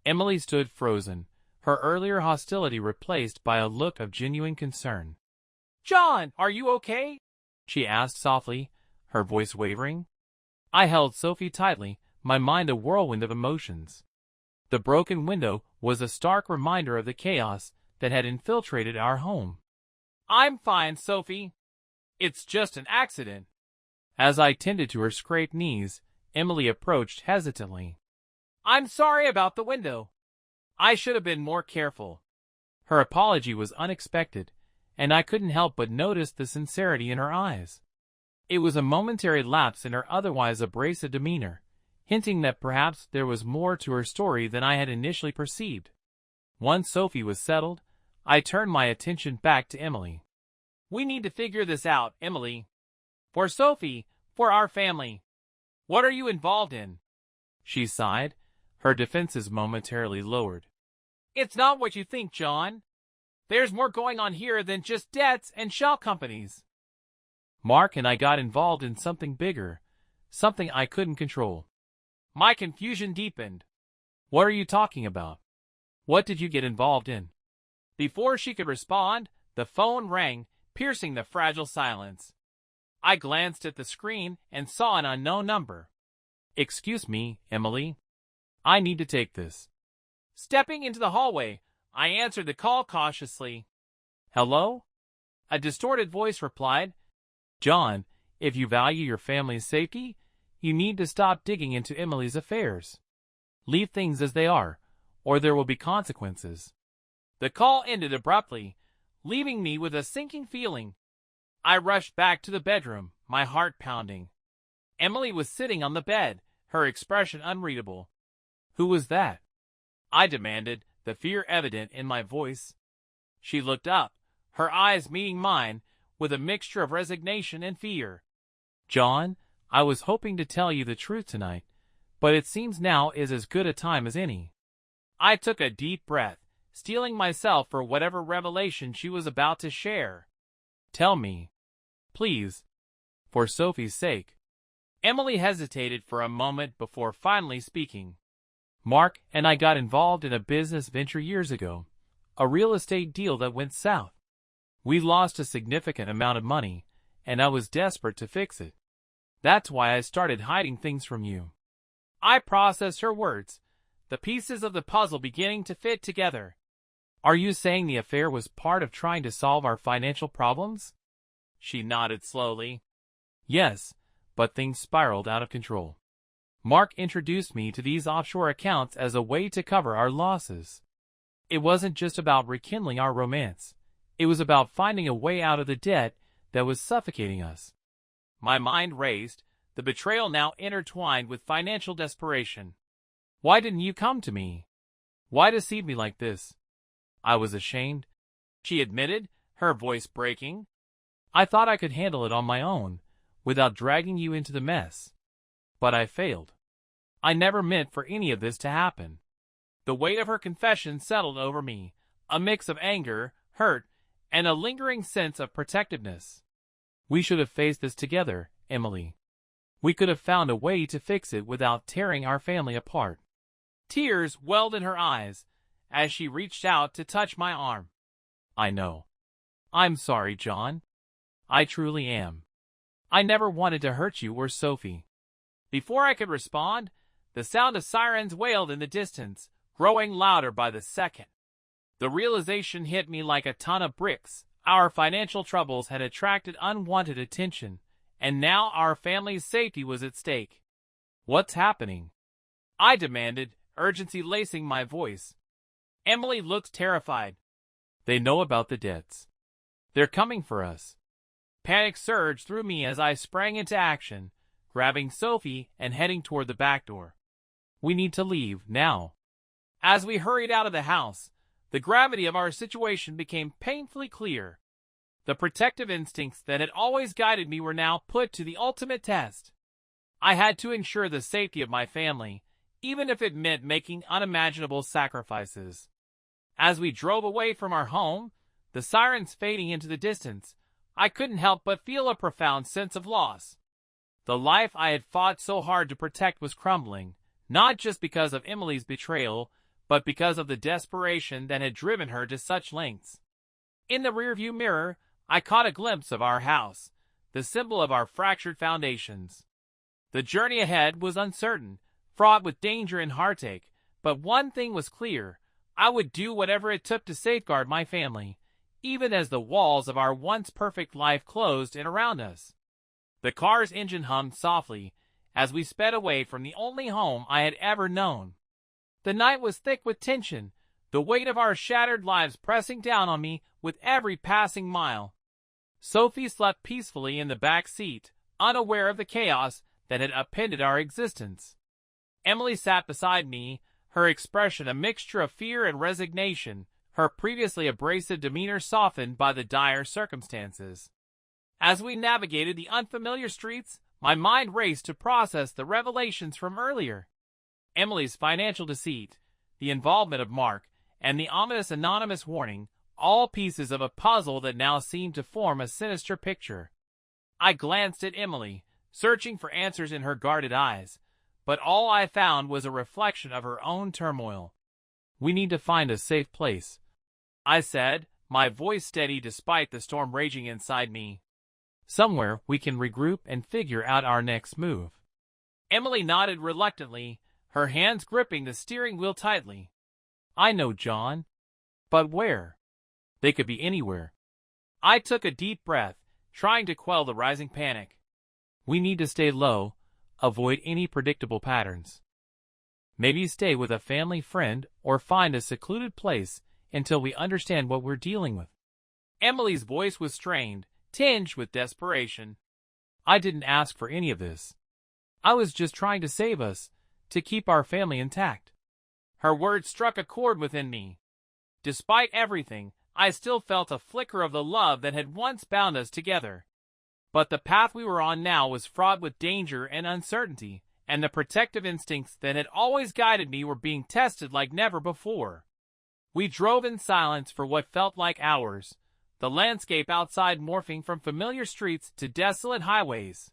Emily stood frozen, her earlier hostility replaced by a look of genuine concern. "John, are you okay?" she asked softly, her voice wavering. I held Sophie tightly, my mind a whirlwind of emotions. The broken window was a stark reminder of the chaos that had infiltrated our home. "I'm fine, Sophie. It's just an accident." As I tended to her scraped knees, Emily approached hesitantly. "I'm sorry about the window. I should have been more careful." Her apology was unexpected, and I couldn't help but notice the sincerity in her eyes. It was a momentary lapse in her otherwise abrasive demeanor, hinting that perhaps there was more to her story than I had initially perceived. Once Sophie was settled, I turned my attention back to Emily. "We need to figure this out, Emily. For Sophie, for our family. What are you involved in?" She sighed, her defenses momentarily lowered. "It's not what you think, John. There's more going on here than just debts and shell companies. Mark and I got involved in something bigger, something I couldn't control." My confusion deepened. "What are you talking about? What did you get involved in?" Before she could respond, the phone rang, piercing the fragile silence. I glanced at the screen and saw an unknown number. "Excuse me, Emily. I need to take this." Stepping into the hallway, I answered the call cautiously. "Hello?" A distorted voice replied. "John, if you value your family's safety, you need to stop digging into Emily's affairs. Leave things as they are, or there will be consequences." The call ended abruptly, leaving me with a sinking feeling. I rushed back to the bedroom, my heart pounding. Emily was sitting on the bed, her expression unreadable. "Who was that?" I demanded, the fear evident in my voice. She looked up, her eyes meeting mine, with a mixture of resignation and fear. "John, I was hoping to tell you the truth tonight, but it seems now is as good a time as any." I took a deep breath, steeling myself for whatever revelation she was about to share. "Tell me. Please. For Sophie's sake." Emily hesitated for a moment before finally speaking. "Mark and I got involved in a business venture years ago, a real estate deal that went south. We lost a significant amount of money, and I was desperate to fix it. That's why I started hiding things from you." I processed her words, the pieces of the puzzle beginning to fit together. "Are you saying the affair was part of trying to solve our financial problems?" She nodded slowly. "Yes, but things spiraled out of control. Mark introduced me to these offshore accounts as a way to cover our losses. It wasn't just about rekindling our romance. It was about finding a way out of the debt that was suffocating us." My mind raced, the betrayal now intertwined with financial desperation. "Why didn't you come to me? Why deceive me like this?" "I was ashamed," she admitted, her voice breaking. "I thought I could handle it on my own, without dragging you into the mess. But I failed. I never meant for any of this to happen." The weight of her confession settled over me, a mix of anger, hurt, and a lingering sense of protectiveness. "We should have faced this together, Emily. We could have found a way to fix it without tearing our family apart." Tears welled in her eyes as she reached out to touch my arm. "I know. I'm sorry, John. I truly am. I never wanted to hurt you or Sophie." Before I could respond, the sound of sirens wailed in the distance, growing louder by the second. The realization hit me like a ton of bricks. Our financial troubles had attracted unwanted attention, and now our family's safety was at stake. "What's happening?" I demanded, urgency lacing my voice. Emily looked terrified. "They know about the debts. They're coming for us." Panic surged through me as I sprang into action, grabbing Sophie and heading toward the back door. "We need to leave, now." As we hurried out of the house, the gravity of our situation became painfully clear. The protective instincts that had always guided me were now put to the ultimate test. I had to ensure the safety of my family, even if it meant making unimaginable sacrifices. As we drove away from our home, the sirens fading into the distance, I couldn't help but feel a profound sense of loss. The life I had fought so hard to protect was crumbling, not just because of Emily's betrayal, but because of the desperation that had driven her to such lengths. In the rearview mirror, I caught a glimpse of our house, the symbol of our fractured foundations. The journey ahead was uncertain, fraught with danger and heartache, but one thing was clear: I would do whatever it took to safeguard my family, even as the walls of our once perfect life closed in around us. The car's engine hummed softly as we sped away from the only home I had ever known. The night was thick with tension, the weight of our shattered lives pressing down on me with every passing mile. Sophie slept peacefully in the back seat, unaware of the chaos that had upended our existence. Emily sat beside me, her expression a mixture of fear and resignation, her previously abrasive demeanor softened by the dire circumstances. As we navigated the unfamiliar streets, my mind raced to process the revelations from earlier. Emily's financial deceit, the involvement of Mark, and the ominous anonymous warning, all pieces of a puzzle that now seemed to form a sinister picture. I glanced at Emily, searching for answers in her guarded eyes, but all I found was a reflection of her own turmoil. "We need to find a safe place," I said, my voice steady despite the storm raging inside me. "Somewhere we can regroup and figure out our next move." Emily nodded reluctantly, her hands gripping the steering wheel tightly. "I know, John. But where?" "They could be anywhere." I took a deep breath, trying to quell the rising panic. "We need to stay low, avoid any predictable patterns. Maybe stay with a family friend or find a secluded place until we understand what we're dealing with." Emily's voice was strained, tinged with desperation. "I didn't ask for any of this. I was just trying to save us, to keep our family intact." Her words struck a chord within me. Despite everything, I still felt a flicker of the love that had once bound us together. But the path we were on now was fraught with danger and uncertainty, and the protective instincts that had always guided me were being tested like never before. We drove in silence for what felt like hours, the landscape outside morphing from familiar streets to desolate highways.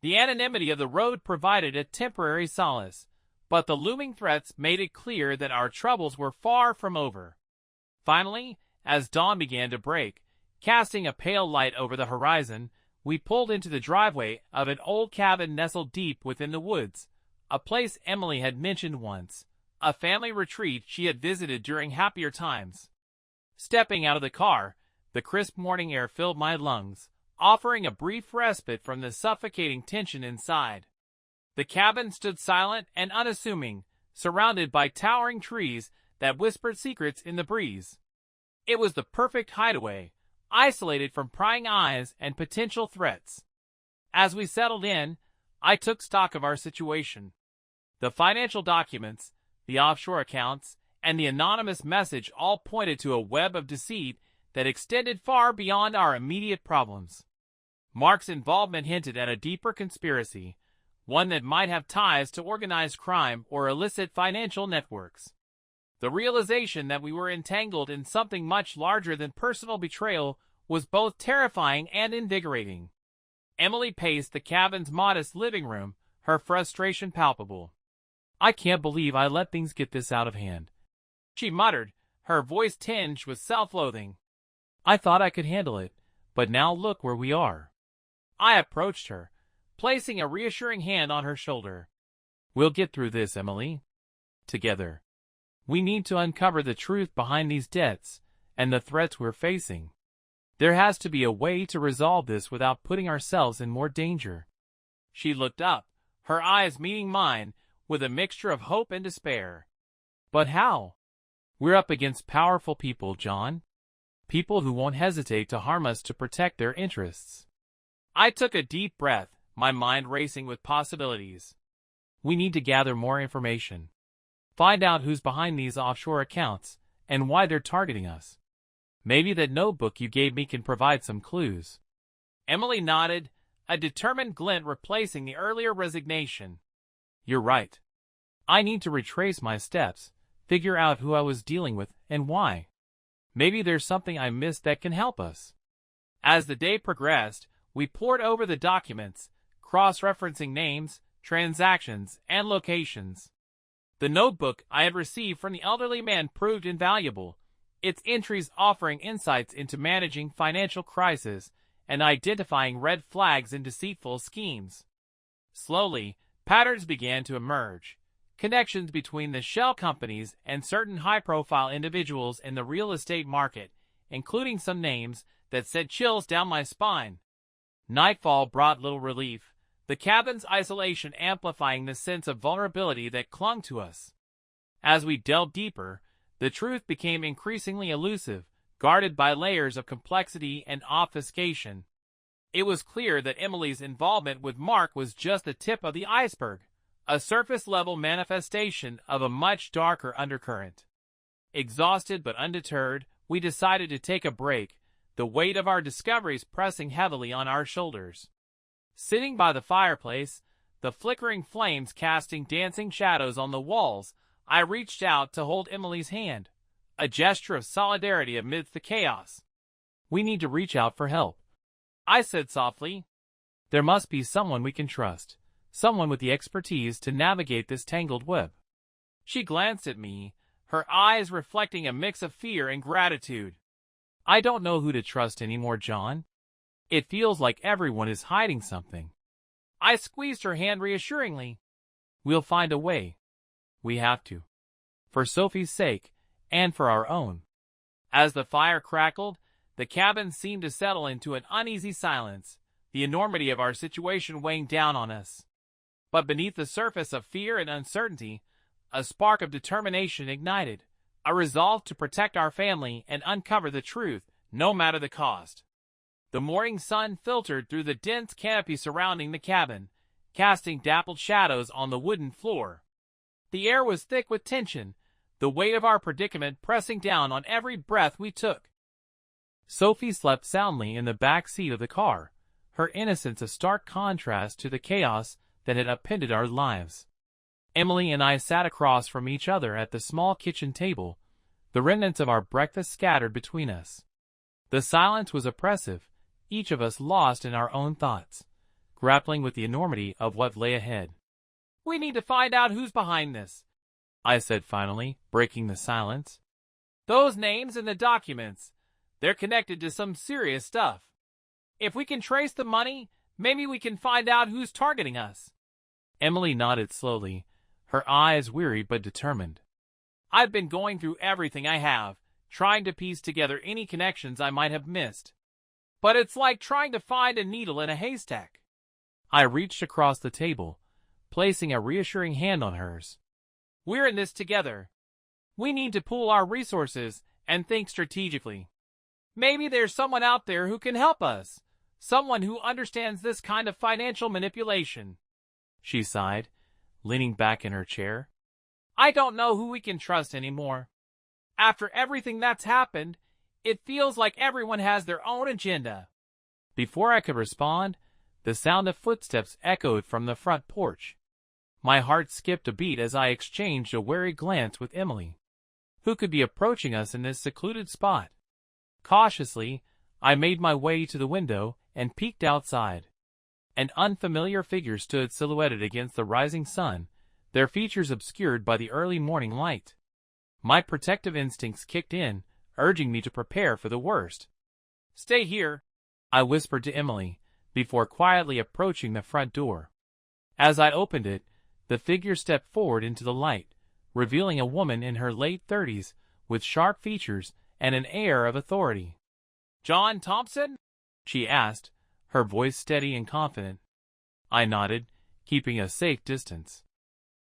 The anonymity of the road provided a temporary solace, but the looming threats made it clear that our troubles were far from over. Finally, as dawn began to break, Casting a pale light over the horizon, we pulled into the driveway of an old cabin nestled deep within the woods, a place Emily had mentioned once, a family retreat she had visited during happier times. Stepping out of the car, the crisp morning air filled my lungs, offering a brief respite from the suffocating tension inside. The cabin stood silent and unassuming, surrounded by towering trees that whispered secrets in the breeze. It was the perfect hideaway, isolated from prying eyes and potential threats. As we settled in, I took stock of our situation. The financial documents, the offshore accounts, and the anonymous message all pointed to a web of deceit that extended far beyond our immediate problems. Mark's involvement hinted at a deeper conspiracy, one that might have ties to organized crime or illicit financial networks. The realization that we were entangled in something much larger than personal betrayal was both terrifying and invigorating. Emily paced the cabin's modest living room, her frustration palpable. "I can't believe I let things get this out of hand," she muttered, her voice tinged with self-loathing. "I thought I could handle it, but now look where we are." I approached her, placing a reassuring hand on her shoulder. "We'll get through this, Emily. Together. We need to uncover the truth behind these debts and the threats we're facing. There has to be a way to resolve this without putting ourselves in more danger." She looked up, her eyes meeting mine with a mixture of hope and despair. "But how? We're up against powerful people, John. People who won't hesitate to harm us to protect their interests." I took a deep breath, my mind racing with possibilities. "We need to gather more information. Find out who's behind these offshore accounts and why they're targeting us. Maybe that notebook you gave me can provide some clues." Emily nodded, a determined glint replacing the earlier resignation. "You're right. I need to retrace my steps, figure out who I was dealing with and why. Maybe there's something I missed that can help us." As the day progressed, we pored over the documents, cross-referencing names, transactions, and locations. The notebook I had received from the elderly man proved invaluable, its entries offering insights into managing financial crises and identifying red flags in deceitful schemes. Slowly, patterns began to emerge, connections between the shell companies and certain high-profile individuals in the real estate market, including some names that sent chills down my spine. Nightfall brought little relief, the cabin's isolation amplifying the sense of vulnerability that clung to us. As we delved deeper, the truth became increasingly elusive, guarded by layers of complexity and obfuscation. It was clear that Emily's involvement with Mark was just the tip of the iceberg, a surface-level manifestation of a much darker undercurrent. Exhausted but undeterred, we decided to take a break, the weight of our discoveries pressing heavily on our shoulders. Sitting by the fireplace, the flickering flames casting dancing shadows on the walls, I reached out to hold Emily's hand, a gesture of solidarity amidst the chaos. "We need to reach out for help," I said softly. "There must be someone we can trust, someone with the expertise to navigate this tangled web." She glanced at me, her eyes reflecting a mix of fear and gratitude. "I don't know who to trust anymore, John. It feels like everyone is hiding something." I squeezed her hand reassuringly. "We'll find a way. We have to. For Sophie's sake, and for our own." As the fire crackled, the cabin seemed to settle into an uneasy silence, the enormity of our situation weighing down on us. But beneath the surface of fear and uncertainty, a spark of determination ignited, a resolve to protect our family and uncover the truth, no matter the cost. The morning sun filtered through the dense canopy surrounding the cabin, casting dappled shadows on the wooden floor. The air was thick with tension, the weight of our predicament pressing down on every breath we took. Sophie slept soundly in the back seat of the car, her innocence a stark contrast to the chaos that had upended our lives. Emily and I sat across from each other at the small kitchen table, the remnants of our breakfast scattered between us. The silence was oppressive, each of us lost in our own thoughts, grappling with the enormity of what lay ahead. "We need to find out who's behind this," I said finally, breaking the silence. "Those names in the documents, They're connected to some serious stuff. If we can trace the money, maybe we can find out who's targeting us. Emily nodded slowly, her eyes weary but determined. I've been going through everything I have, trying to piece together any connections I might have missed. But it's like trying to find a needle in a haystack. I reached across the table, placing a reassuring hand on hers. We're in this together. We need to pool our resources and think strategically. Maybe there's someone out there who can help us, someone who understands this kind of financial manipulation. She sighed, leaning back in her chair. I don't know who we can trust anymore. After everything that's happened, it feels like everyone has their own agenda. Before I could respond, the sound of footsteps echoed from the front porch. My heart skipped a beat as I exchanged a wary glance with Emily. Who could be approaching us in this secluded spot? Cautiously, I made my way to the window and peeked outside. An unfamiliar figure stood silhouetted against the rising sun, their features obscured by the early morning light. My protective instincts kicked in, urging me to prepare for the worst. Stay here, I whispered to Emily, before quietly approaching the front door. As I opened it, the figure stepped forward into the light, revealing a woman in her late 30s, with sharp features and an air of authority. John Thompson? She asked, her voice steady and confident. I nodded, keeping a safe distance.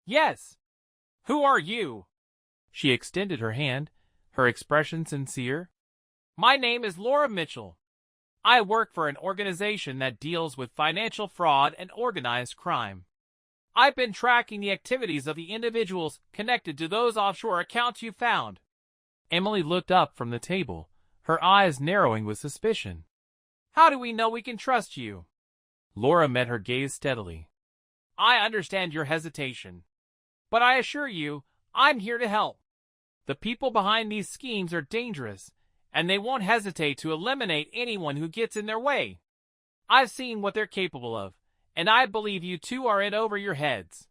Yes. Who are you? She extended her hand, her expression sincere. My name is Laura Mitchell. I work for an organization that deals with financial fraud and organized crime. I've been tracking the activities of the individuals connected to those offshore accounts you found. Emily looked up from the table, her eyes narrowing with suspicion. How do we know we can trust you? Laura met her gaze steadily. I understand your hesitation, but I assure you, I'm here to help. The people behind these schemes are dangerous, and they won't hesitate to eliminate anyone who gets in their way. I've seen what they're capable of, and I believe you two are in over your heads.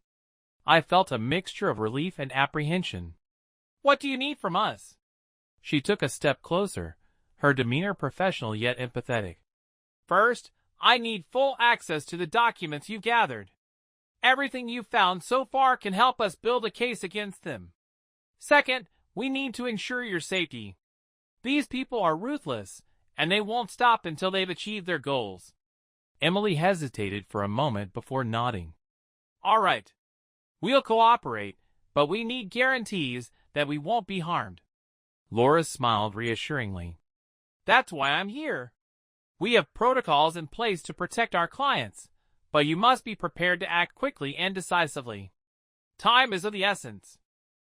I felt a mixture of relief and apprehension. What do you need from us? She took a step closer, her demeanor professional yet empathetic. First, I need full access to the documents you've gathered. Everything you've found so far can help us build a case against them. Second, we need to ensure your safety. These people are ruthless, and they won't stop until they've achieved their goals. Emily hesitated for a moment before nodding. All right. We'll cooperate, but we need guarantees that we won't be harmed. Laura smiled reassuringly. That's why I'm here. We have protocols in place to protect our clients, but you must be prepared to act quickly and decisively. Time is of the essence.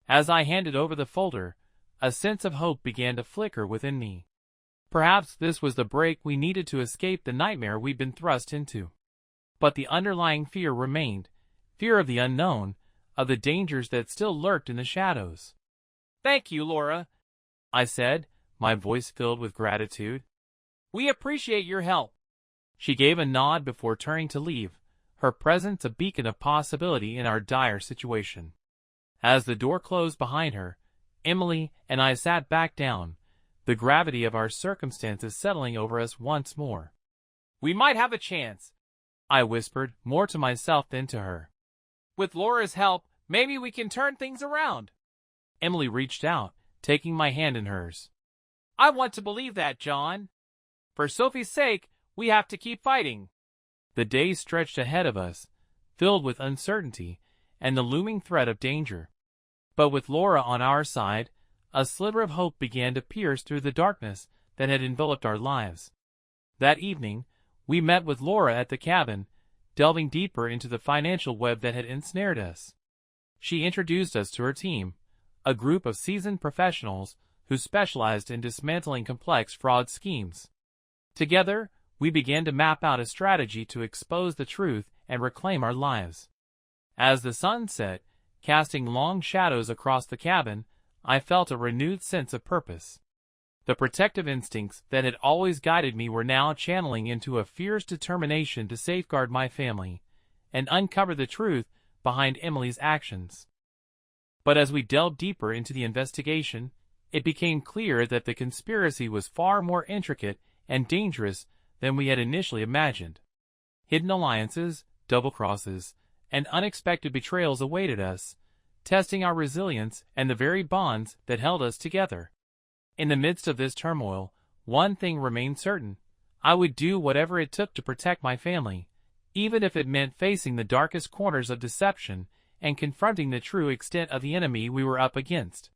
As I handed over the folder, a sense of hope began to flicker within me. Perhaps this was the break we needed to escape the nightmare we'd been thrust into. But the underlying fear remained, fear of the unknown, of the dangers that still lurked in the shadows. Thank you, Laura, I said, my voice filled with gratitude. We appreciate your help. She gave a nod before turning to leave, her presence a beacon of possibility in our dire situation. As the door closed behind her, Emily and I sat back down, the gravity of our circumstances settling over us once more. We might have a chance, I whispered, more to myself than to her. With Laura's help, maybe we can turn things around. Emily reached out, taking my hand in hers. I want to believe that, John. For Sophie's sake, we have to keep fighting. The days stretched ahead of us, filled with uncertainty and the looming threat of danger. But with Laura on our side, a sliver of hope began to pierce through the darkness that had enveloped our lives. That evening, we met with Laura at the cabin, delving deeper into the financial web that had ensnared us. She introduced us to her team, a group of seasoned professionals who specialized in dismantling complex fraud schemes. Together, we began to map out a strategy to expose the truth and reclaim our lives. As the sun set, casting long shadows across the cabin, I felt a renewed sense of purpose. The protective instincts that had always guided me were now channeling into a fierce determination to safeguard my family and uncover the truth behind Emily's actions. But as we delved deeper into the investigation, it became clear that the conspiracy was far more intricate and dangerous than we had initially imagined. Hidden alliances, double crosses, and unexpected betrayals awaited us, testing our resilience and the very bonds that held us together. In the midst of this turmoil, one thing remained certain: I would do whatever it took to protect my family, even if it meant facing the darkest corners of deception and confronting the true extent of the enemy we were up against.